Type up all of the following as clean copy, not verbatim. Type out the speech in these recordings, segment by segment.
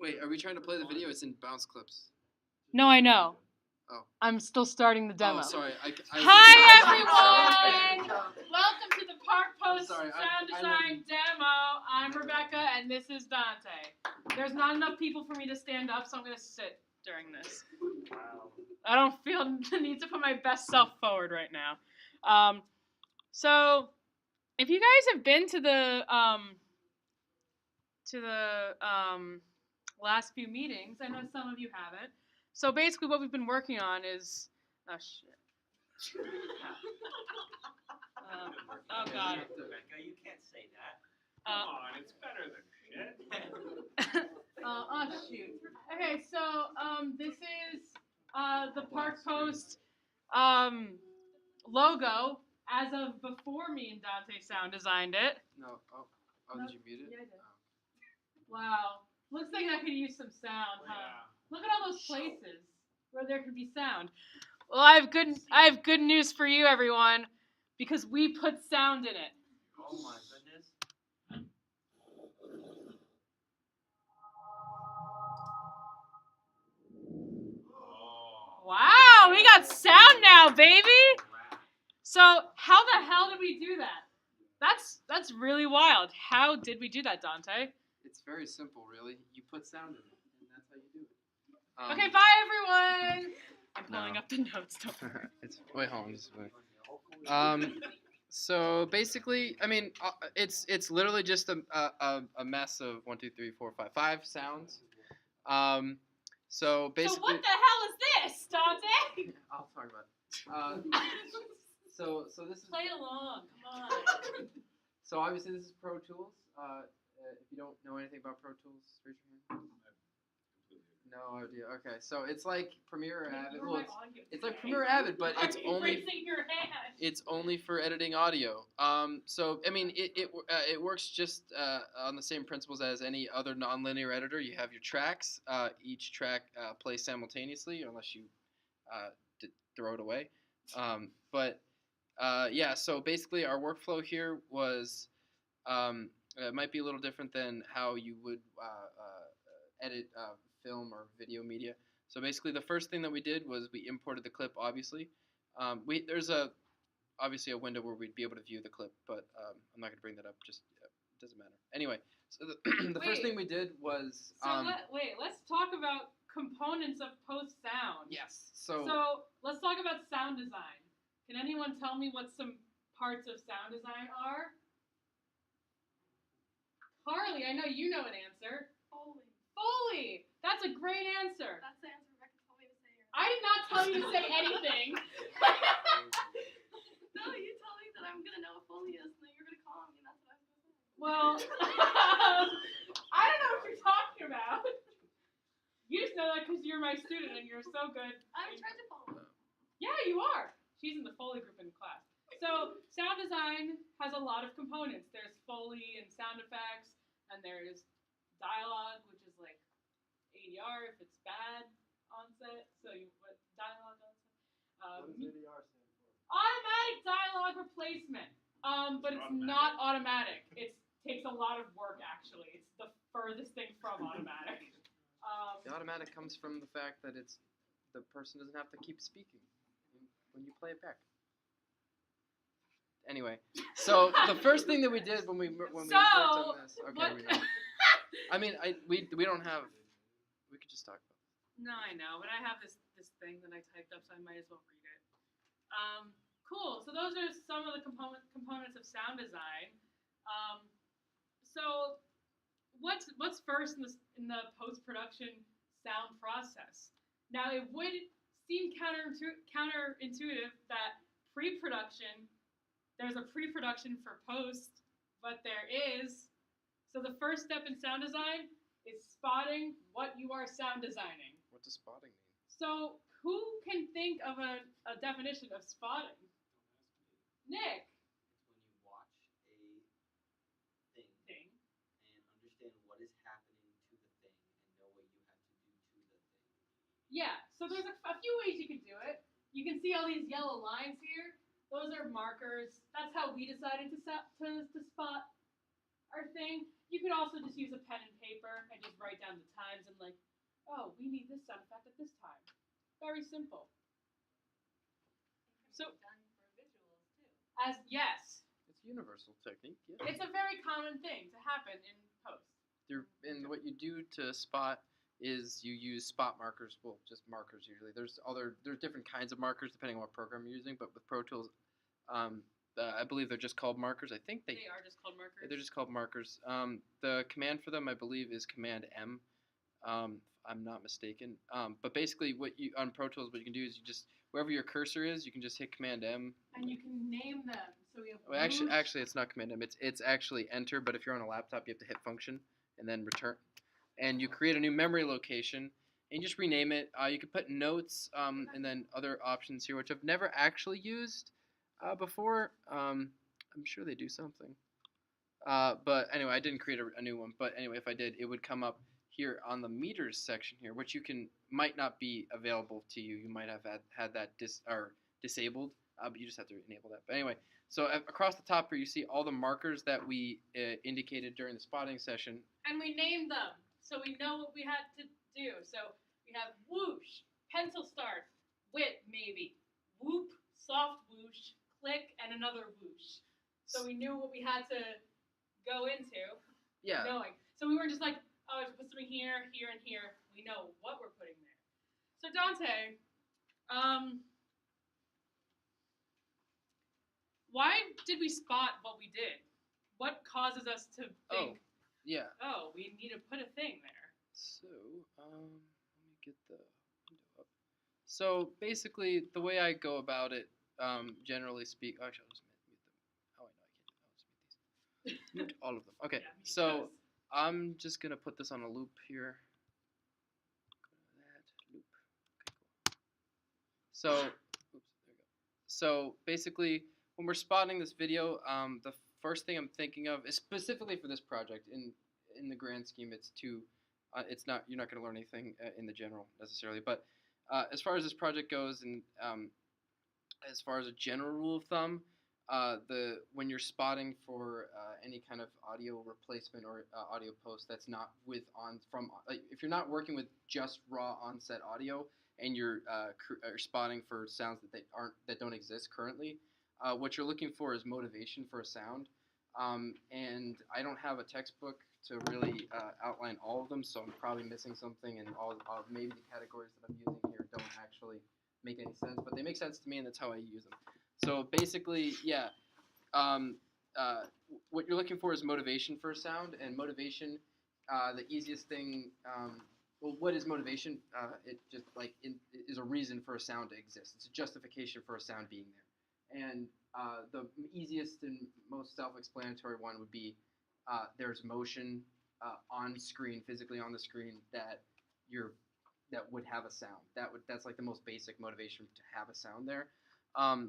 Wait, are we trying to play the video? It's in bounce clips. No, I know. Oh. I'm still starting the demo. Oh, sorry. Hi, everyone! Welcome to the Park Post Sound Design Demo. I'm Rebeka, and this is Dante. There's not enough people for me to stand up, so I'm going to sit during this. Wow. I don't feel the need to put my best self forward right now. So, if you guys have been to the last few meetings, I know some of you haven't. So basically what we've been working on is, oh shit. Oh god. Rebeka, you can't say that. Come on, it's better than shit. Oh shoot. Okay, so this is the Park Post logo as of before me and Dante sound designed it. No. Oh, did you mute it? Yeah, I did. Wow. Looks like I could use some sound, huh? Yeah. Look at all those places where there could be sound. Well, I have good news for you, everyone, because we put sound in it. Oh my goodness. Wow, we got sound now, baby. So how the hell did we do that? That's really wild. How did we do that, Dante? It's very simple, really. You put sound in it, and that's how you do it. Okay, bye, everyone. I'm pulling up the notes. Wait, hold on, just wait. So basically, I mean, it's literally just a mess of 1, 2, 3, 4, 5 sounds. So basically. So what the hell is this, Dante? I'll talk about it. So this is. Play along, come on. So obviously this is Pro Tools. If you don't know anything about Pro Tools, raise your hand. No idea. Okay, so it's like Premiere or Avid. Well, it's like Premiere or Avid, but it's only for editing audio. So I mean, it works just on the same principles as any other nonlinear editor. You have your tracks. Each track plays simultaneously, unless you throw it away. Yeah. So basically, our workflow here was it might be a little different than how you would edit film or video media. So basically the first thing that we did was we imported the clip, obviously. There's obviously a window where we'd be able to view the clip, but I'm not going to bring that up, just it doesn't matter. Anyway, so the first thing we did was... let's talk about components of post sound. Yes, so let's talk about sound design. Can anyone tell me what some parts of sound design are? Carly, I know you know an answer. Foley! That's a great answer. That's the answer Rebeka told me to say. I did not tell you to say anything. No, you told me that I'm going to know what Foley is, and then you're going to call me, and that's what I was going to say. Well, I don't know what you're talking about. You just know that because you're my student and you're so good. I'm in charge of Foley. Yeah, you are. She's in the Foley group in class. So, sound design has a lot of components. There's Foley and sound effects, and there's dialogue, which is like ADR if it's bad on set. So you put dialogue on set. What does ADR stand for? Automatic dialogue replacement. But it's not automatic. It takes a lot of work, actually. It's the furthest thing from automatic. The automatic comes from the fact that the person doesn't have to keep speaking when you play it back. Anyway, so the first thing that we did when we worked on this. Okay, we know. I mean, we don't have. We could just talk about it. No, I know, but I have this thing that I typed up, so I might as well read it. Cool. So those are some of the components of sound design. So what's first in the post-production sound process? Now, it would seem counterintuitive that there's a pre-production for post, but there is. So the first step in sound design is spotting what you are sound designing. What does spotting mean? So who can think of a definition of spotting? Nick. It's when you watch a thing and understand what is happening to the thing and know what you have to do to the thing. Yeah, so there's a few ways you can do it. You can see all these yellow lines here. Those are markers. That's how we decided to spot our thing. You could also just use a pen and paper and just write down the times and like, oh, we need this sound effect at this time. Very simple. So, done for visuals too. Yes. It's a universal technique. Yeah. It's a very common thing to happen in post. And what you do to spot is you use spot markers. Well, just markers usually. There's different kinds of markers depending on what program you're using. But with Pro Tools, I believe they're just called markers. I think they are just called markers. They're just called markers. The command for them, I believe, is Command M. I'm not mistaken. But basically, on Pro Tools, what you can do is you just wherever your cursor is, you can just hit Command M. And you can name them. So we have. Well, actually, it's not Command M. It's actually Enter. But if you're on a laptop, you have to hit Function and then Return. And you create a new memory location and you just rename it. You can put notes and then other options here, which I've never actually used before. I'm sure they do something. But anyway, I didn't create a new one. But anyway, if I did, it would come up here on the meters section here, which might not be available to you. You might have had that disabled, but you just have to enable that. But anyway, so across the top here, you see all the markers that we indicated during the spotting session. And we named them, so we know what we had to do. So we have whoosh, pencil start, whip maybe, whoop, soft whoosh, click, and another whoosh. So we knew what we had to go into. Yeah. Knowing. So we weren't just like, oh, I have to put something here, here, and here. We know what we're putting there. So Dante, why did we spot what we did? What causes us to think, oh, we need to put a thing there? So, let me get the window up. So basically, the way I go about it, generally speak, actually, I'll just mute them. Oh, I know I can't. I'll just mute these. Mute all of them. Okay, Yeah, so I'm just gonna put this on a loop here. Go to that loop. Okay, cool. So, oops, there we go. So basically, when we're spotting this video, the first thing I'm thinking of is specifically for this project. In the grand scheme, it's not you're not going to learn anything in the general necessarily. But as far as this project goes, and as far as a general rule of thumb, when you're spotting for any kind of audio replacement or audio post that's not if you're not working with just raw on-set audio and you're spotting for sounds that don't exist currently, what you're looking for is motivation for a sound. And I don't have a textbook to really outline all of them, so I'm probably missing something, and maybe the categories that I'm using here don't actually make any sense, but they make sense to me, and that's how I use them. So basically, yeah, what you're looking for is motivation for a sound, and motivation, the easiest thing, well, what is motivation? It just is a reason for a sound to exist. It's a justification for a sound being there. And the easiest and most self-explanatory one would be there's motion on screen, physically on the screen, that would have a sound. That's like the most basic motivation to have a sound there.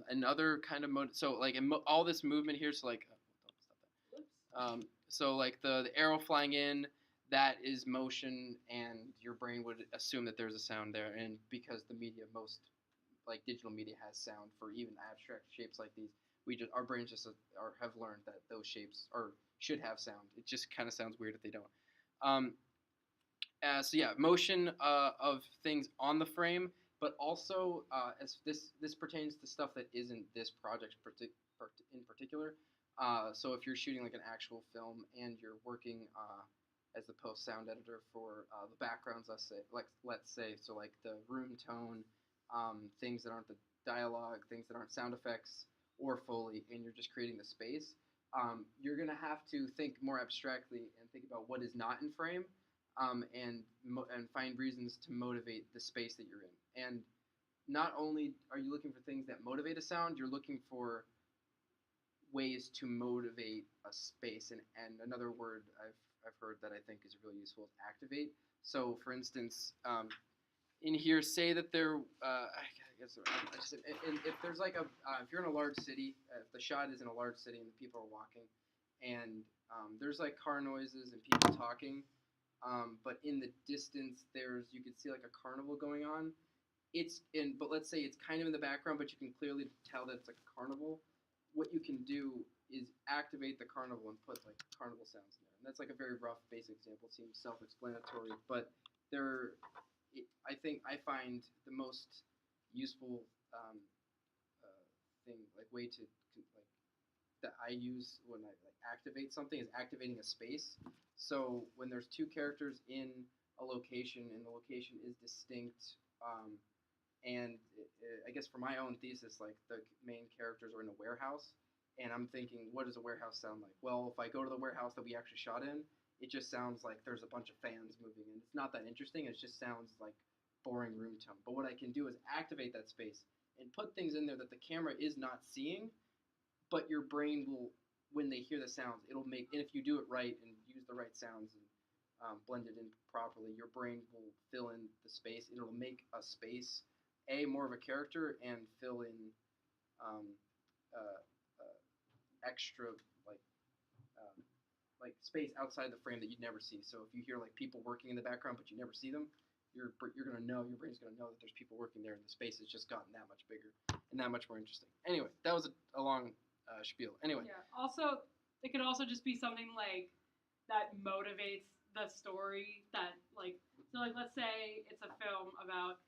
Another kind of all this movement here. So like, so like the arrow flying in, that is motion, and your brain would assume that there's a sound there. And because the media, most like digital media, has sound for even abstract shapes like these, our brains just have learned that those shapes should have sound. It just kind of sounds weird if they don't. So yeah, motion of things on the frame, but also as this pertains to stuff that isn't this project in particular. So if you're shooting like an actual film and you're working as the post sound editor for the backgrounds, let's say, so like the room tone, things that aren't the dialogue, things that aren't sound effects or Foley, and you're just creating the space, you're gonna have to think more abstractly and think about what is not in frame, and find reasons to motivate the space that you're in. And not only are you looking for things that motivate a sound, you're looking for ways to motivate a space. And another word I've heard that I think is really useful is activate. So for instance, in here, say that there, if there's like if you're in a large city, if the shot is in a large city and the people are walking, and there's like car noises and people talking, but in the distance you can see like a carnival going on. But let's say it's kind of in the background, but you can clearly tell that it's like a carnival. What you can do is activate the carnival and put like carnival sounds in there. And that's like a very rough, basic example. Seems self-explanatory, but I find the most useful thing, like way to like that I use when I like activate something is activating a space. So when there's two characters in a location and the location is distinct, and I guess for my own thesis, like the main characters are in a warehouse, and I'm thinking, what does a warehouse sound like? Well, if I go to the warehouse that we actually shot in, it just sounds like there's a bunch of fans moving, and it's not that interesting. It just sounds like boring room tone. But what I can do is activate that space and put things in there that the camera is not seeing, but your brain will, when they hear the sounds, it'll make, and if you do it right and use the right sounds and blend it in properly, your brain will fill in the space, and it'll make a space, more of a character, and fill in extra like space outside the frame that you'd never see. So if you hear like people working in the background but you never see them, you're gonna know, your brain's gonna know that there's people working there, and the space has just gotten that much bigger and that much more interesting. Anyway, that was a long spiel. Anyway. Yeah. Also, it could also just be something like that motivates the story. That like, so like, let's say it's a film about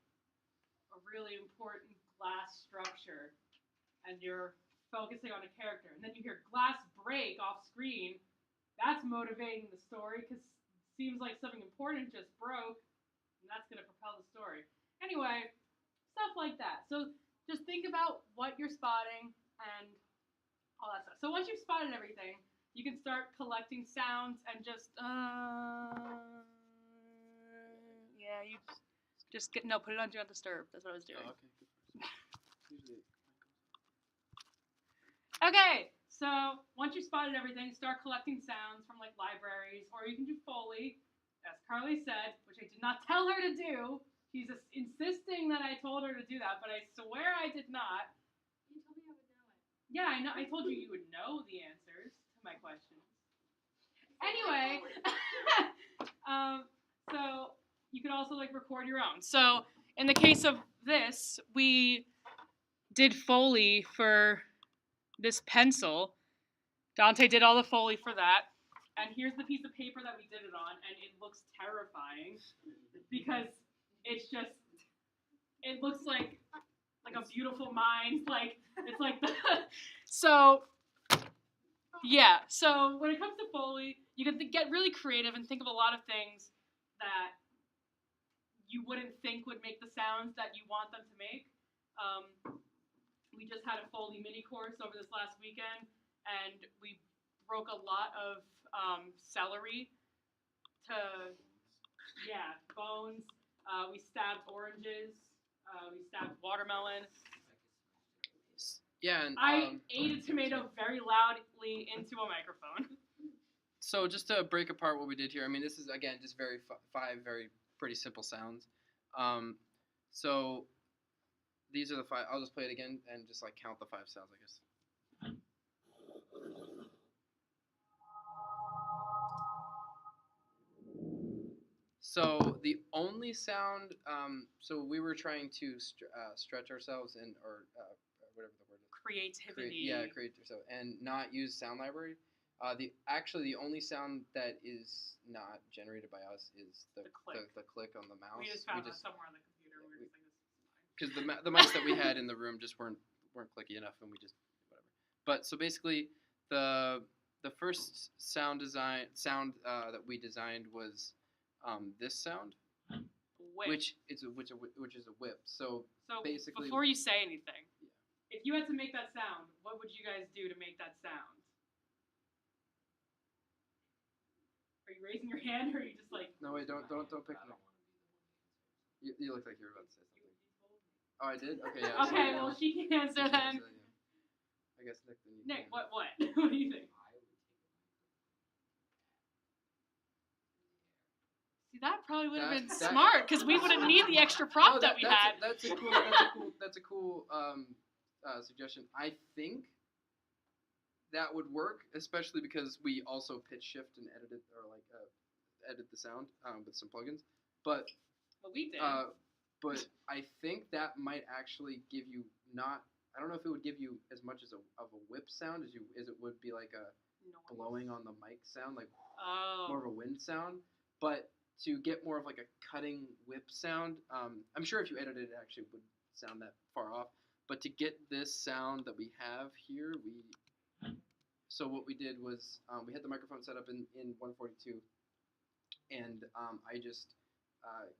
a really important glass structure, and you're focusing on a character, and then you hear glass break off screen. That's motivating the story because it seems like something important just broke, and that's going to propel the story. Anyway, stuff like that. So just think about what you're spotting and all that stuff. So once you've spotted everything, you can start collecting sounds and just, yeah, you just get, no, put it on Do Not Disturb. That's what I was doing. Oh, okay. Okay, so once you spotted everything, start collecting sounds from like libraries, or you can do Foley, as Carly said, which I did not tell her to do. She's insisting that I told her to do that, but I swear I did not. You told me I would know it. Yeah, I know. I told you you would know the answers to my questions. Anyway, so you could also like record your own. So in the case of this, we did Foley for this pencil. Dante did all the Foley for that. And here's the piece of paper that we did it on, and it looks terrifying because it's just, it looks like a beautiful mind, like, it's like the, so, yeah, so when it comes to Foley, you can get really creative and think of a lot of things that you wouldn't think would make the sounds that you want them to make. We just had a Foley mini course over this last weekend, and we broke a lot of celery to, bones. We stabbed oranges. We stabbed watermelon. Yeah, and I ate a tomato very loudly into a microphone. So just to break apart what we did here, I mean, this is again just five very pretty simple sounds. So these are the five. I'll just play it again and just like count the 5 sounds, I guess. So the only sound, so we were trying to stretch ourselves or whatever the word is. Creativity. Create yourself and not use sound library. The only sound that is not generated by us is the click on the mouse. We just found that somewhere on the computer. We were just like, this is fine. Because the mice that we had in the room just weren't clicky enough, and we just whatever. But so basically, the first sound that we designed was this sound, which is a whip. So basically, before you say anything, if you had to make that sound, what would you guys do to make that sound? Are you raising your hand, or are you just like? No, wait, don't pick me. You look like you were about to say something. Oh, I did? Okay, yeah. Okay, well, she can answer then. I guess Nick. Nick, what? What do you think? See, that probably would have been smart because we wouldn't need the extra prop that we had. That's a cool suggestion. I think that would work, especially because we also pitch shift and edit the sound with some plugins. But we did. But I think that might actually give you I don't know if it would give you as much of a whip sound as it would be like blowing on the mic sound, like Oh. more of a wind sound. But to get more of like a cutting whip sound, I'm sure if you edited it, actually would sound that far off. But to get this sound that we have here, so what we did was we had the microphone set up in 142, and I just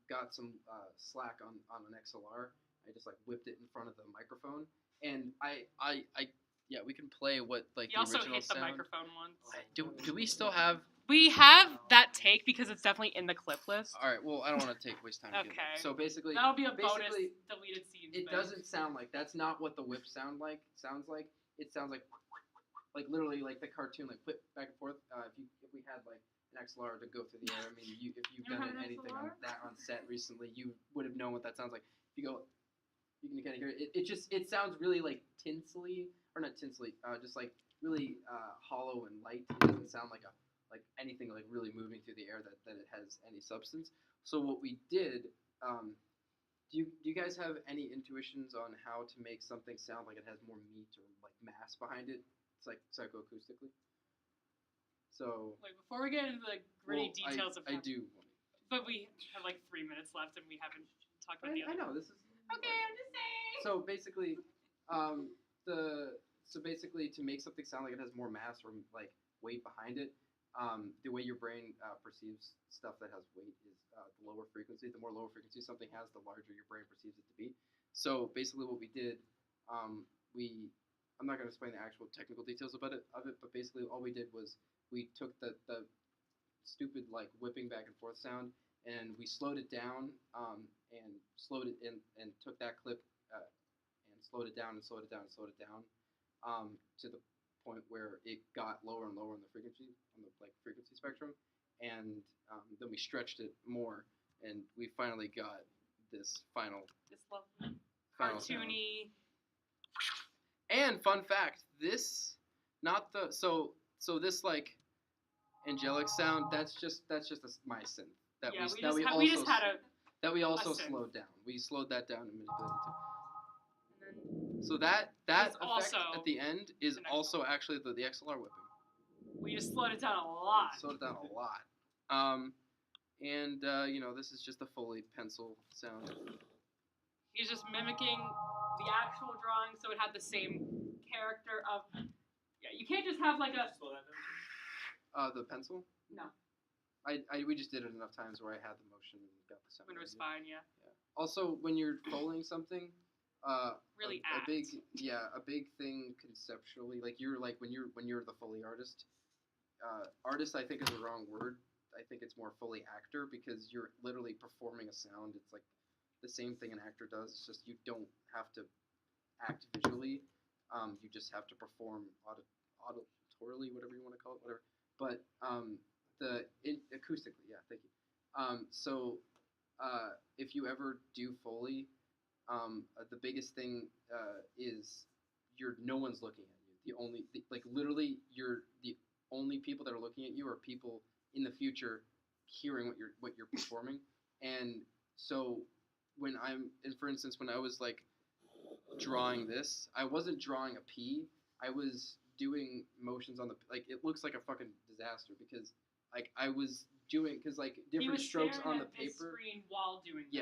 got some slack on an XLR. I just like whipped it in front of the microphone, and yeah, we can play what like You the also original hit the sound. microphone once. Do we still have? We have that take because it's definitely in the clip list. All right. Well, I don't want to waste time. Okay. So basically, That'll be a bonus deleted scenes. It doesn't sound like that's not what the whip sounds like. It sounds like literally like the cartoon, like whip back and forth. If we had like an XLR to go through the air, I mean, if you've done anything on set recently, you would have known what that sounds like. If you go, you can kind of hear it. It sounds really like tinsely, or not tinsely, just like really hollow and light. It doesn't sound like anything like really moving through the air that it has any substance. So what we did, do you guys have any intuitions on how to make something sound like it has more meat or like mass behind it? It's like psychoacoustically. So wait, before we get into the gritty details of I do. But we have like 3 minutes left and we haven't talked about the other. I know this is. Okay, I'm just saying. So basically, to make something sound like it has more mass or like weight behind it, the way your brain perceives stuff that has weight is the lower frequency. The more lower frequency something has, the larger your brain perceives it to be. So basically, what we did, I'm not going to explain the actual technical details of it, but basically all we did was we took the stupid like whipping back and forth sound and we slowed it down and slowed it in and took that clip and slowed it down and slowed it down and slowed it down to the point where it got lower and lower on the frequency spectrum, and then we stretched it more, and we finally got this lovely cartoony. And fun fact, this this like angelic sound. That's just my synth that we also slowed down. We slowed that down and manipulated it too. So that effect at the end is also actually the XLR whipping. We just slowed it down a lot. This is just a Foley pencil sound. He's just mimicking the actual drawing, so it had the same character of. Yeah, you can't just have like a. The pencil? No. We just did it enough times where I had the motion and got the sound. When it was fine, yeah. Also, when you're Foleying something. Really a big thing conceptually, like when you're the Foley artist. Artist, I think, is the wrong word. I think it's more Foley actor because you're literally performing a sound. It's like the same thing an actor does. It's just you don't have to act visually. You just have to perform auditorily, whatever you want to call it, whatever. But acoustically, yeah, thank you. If you ever do Foley. The biggest thing is no one's looking at you. Literally the only people that are looking at you are people in the future hearing what you're performing. And so for instance, when I was like drawing this, I wasn't drawing a P. I was doing motions on the it looks like a fucking disaster because I was doing different strokes on the paper. Screen while doing the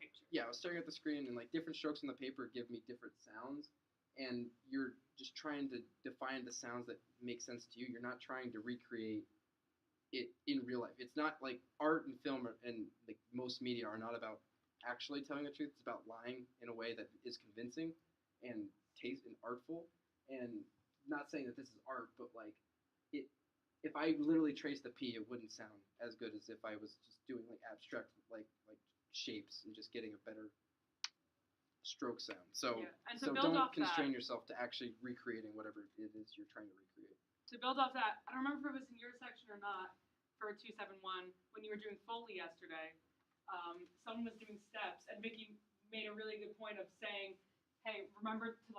picture. Yeah, I was staring at the screen and different strokes on the paper give me different sounds, and you're just trying to define the sounds that make sense to you. You're not trying to recreate it in real life. It's not like art and film and most media are not about actually telling the truth. It's about lying in a way that is convincing and taste and artful. And not saying that this is art, but if I literally traced the P, it wouldn't sound as good as if I was just doing abstract shapes and just getting a better stroke sound. So don't constrain yourself to actually recreating whatever it is you're trying to recreate. To build off that, I don't remember if it was in your section or not for 271 when you were doing Foley yesterday. Someone was doing steps, and Vicky made a really good point of saying, "Hey, remember to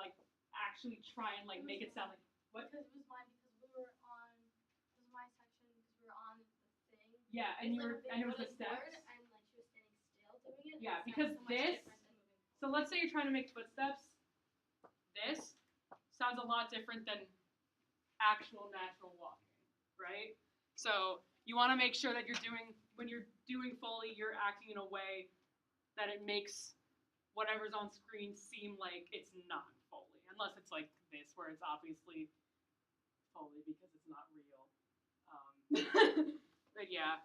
actually try and make it sound like what?" Because it was mine because we were on. It was my section because we were on the thing. Yeah, and it was the steps. And she was standing still doing it. Yeah, because this. So let's say you're trying to make footsteps. This sounds a lot different than actual natural walking, right? So you want to make sure that when you're doing Foley, you're acting in a way that it makes whatever's on screen seem like it's not Foley, unless it's like this, where it's obviously Foley because it's not real. But yeah.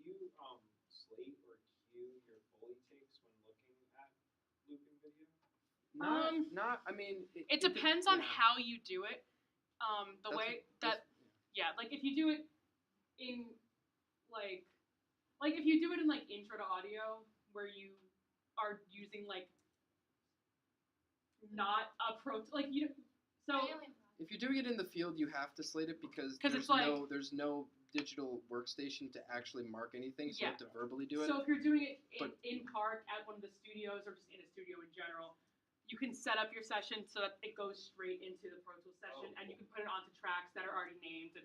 Do you slate or cue your Foley takes when looking at looping video? I mean, it depends on how you do it. Like if you do it in like if you do it in like intro to audio where you are using like not a if you're doing it in the field, you have to slate it because there's no digital workstation to actually mark anything, so you have to verbally do it. So if you're doing it in Park at one of the studios or just in a studio in general, you can set up your session so that it goes straight into the Pro Tools session, and you can put it onto tracks that are already named, and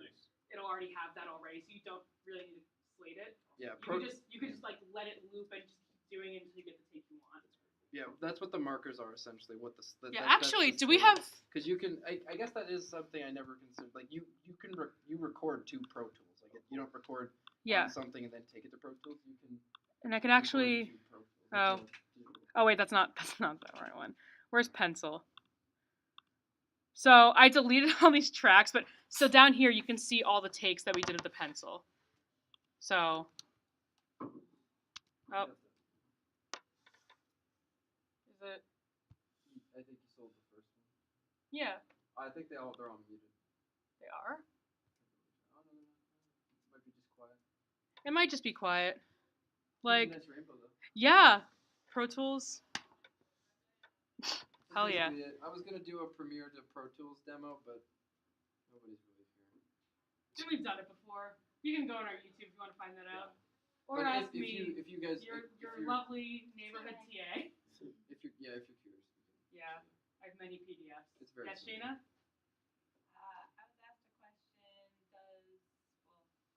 it'll already have that already, so you don't really need to slate it. Yeah, you could just like let it loop and just keep doing it until you get the take you want. Yeah, that's what the markers are essentially. Actually, do we have? Because you can, I guess that is something I never considered. Like you record to Pro Tools. Like you don't record on something and then take it to Pro Tools. You can. And I can actually. Oh wait, that's not the right one. Where's pencil? So I deleted all these tracks, but so down here you can see all the takes that we did of the pencil. So. Oh. Is it? I think you sold the first one. Yeah. I think they're all muted. They are? Oh, no. It might be just quiet. It might just be quiet. Like. Nice rainbow though. Yeah. Pro Tools. Hell yeah. I was gonna do a Premiere to Pro Tools demo, but nobody's really here. We've done it before. You can go on our YouTube if you want to find that out. Or but ask me. If you guys, your lovely neighborhood TA. If you're curious. Yeah, I have many PDFs. It's very. Yes, Shayna. I was asked a question.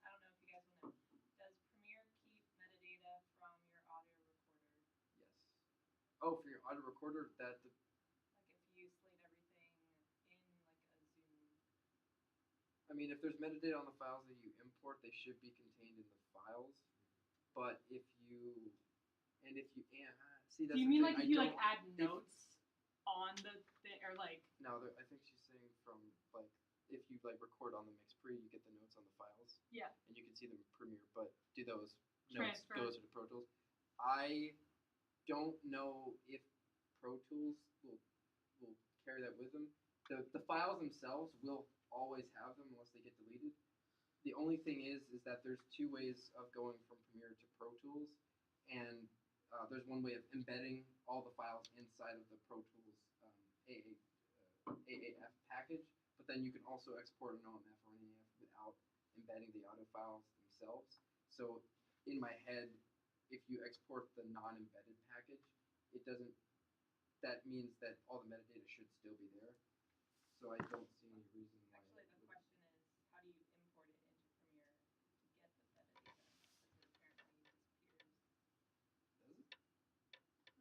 I don't know if you guys want to. Does Premiere keep metadata from your audio recorder? Yes. Oh, for your audio recorder, Like if you slate everything in like a Zoom. I mean, if there's metadata on the files that you import, they should be contained in the files. But if you see, that's do you mean like if you like add notes on the thing or like? No, I think she's saying from like if you like record on the mix pre, you get the notes on the files. Yeah. And you can see them in Premiere, but do those notes go to the Pro Tools? I don't know if Pro Tools will carry that with them. The files themselves will always have them unless they get deleted. The only thing is that there's two ways of going from Premiere to Pro Tools, and there's one way of embedding all the files inside of the Pro Tools AAF package, but then you can also export an OMF or an AF without embedding the audio files themselves. So in my head, if you export the non-embedded package, that means that all the metadata should still be there. So I don't see any reason why. Actually, the question is, how do you import it into Premiere to get the metadata? Because it apparently disappears. Does it?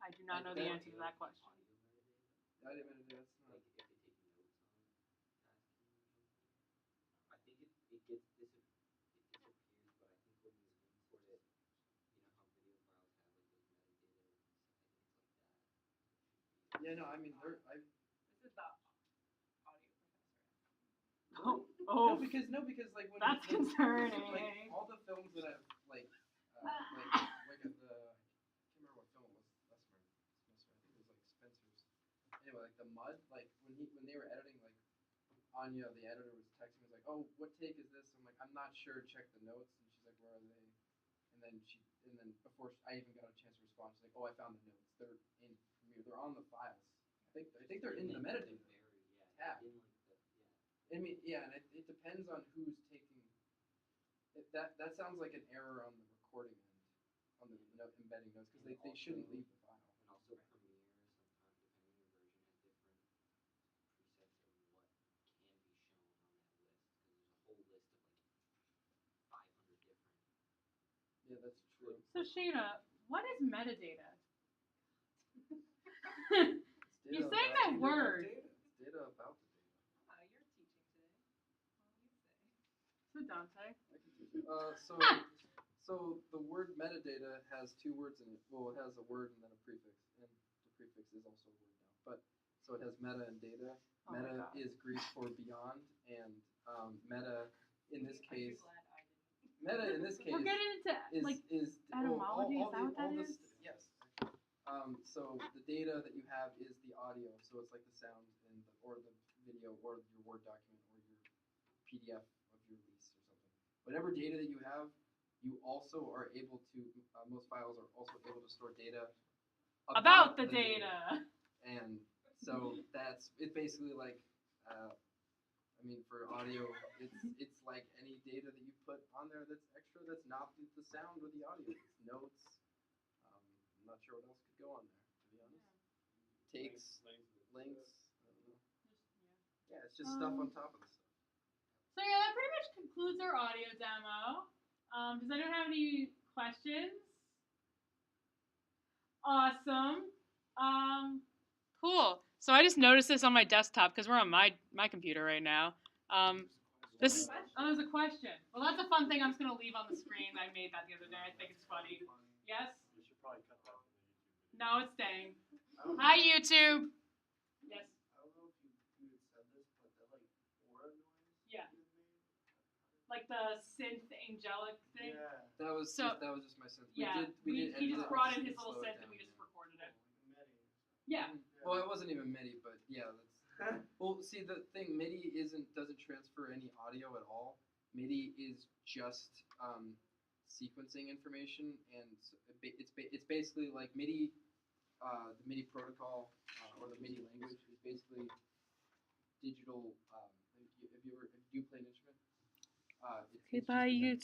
I do not know the answer to that question. Audio metadata, that's not. Like if they take notes on Kashkin or something. I think it disappears, but I think when you import it, you know how video files have like those metadata ones. I think it's like that. Yeah, no, I mean, This is the audio professor. Oh. No, because like when That's concerning. Like all the films that I've like I can't remember what film it was last semester. I think it was like Spencer's. Anyway, like The Mud, like when they were editing, like Anya, the editor, was texting me, was like, "Oh, what take is this?" I'm like, "I'm not sure. Check the notes." And she's like, "Where are they?" And then before I even got a chance to respond, she's like, "Oh, I found the notes. They're in Premiere. They're on the files. I think they're in the metadata tab." I mean, yeah, and it depends on who's taking. That sounds like an error on the recording end, on the embedding notes, because they shouldn't leave the file. And also Premiere, sometimes depending on your version, has different presets of what can be shown on that list. Because there's a whole list of like 500 different. Yeah, that's true. So Shayna, what is metadata? It's You're data saying about that word. It's data about the data. Your teacher. Dante. So the word metadata has two words in it. Well, it has a word and then a prefix, and the prefix is also a word now. But so it has meta and data. Oh my Meta God. is Greek for beyond, and meta in this I'm case, glad I didn't. meta in this case We're getting into is etymology. Is that what that is? Yes. So the data that you have is the audio. So it's like the sound and or the video or your Word document or your PDF of your lease or something. Whatever data that you have, you also are able to. Most files are also able to store data About the data. And so it's basically like. I mean, for audio, it's like any data that you put on there that's extra. That's not the sound or the audio. It's notes. I'm not sure what else could go on there, to be honest. Takes, links. I don't know. Yeah, it's just stuff on top of the stuff. So yeah, that pretty much concludes our audio demo. Does anyone have any questions? Awesome. Cool. So I just noticed this on my desktop because we're on my computer right now. There's a question. Well, that's a fun thing I'm just going to leave on the screen. I made that the other day. I think it's funny. Yes? You should probably cut that from the YouTube video. No, it's staying. Hi, YouTube. Yes. I don't know if you had said this, but the aura noise. Yeah. Like the synth angelic thing. Yeah. That was just my sense. Yeah. We He did just edit brought it in his and little slow it synth and down, we just yeah. recorded it. MIDI. Yeah. Well, it wasn't even MIDI, but yeah, that's. Well, see, the thing MIDI doesn't transfer any audio at all. MIDI is just sequencing information, and it's basically like MIDI. The MIDI protocol or the MIDI language is basically digital. If you play an instrument, it's Okay, bye, just a- YouTube.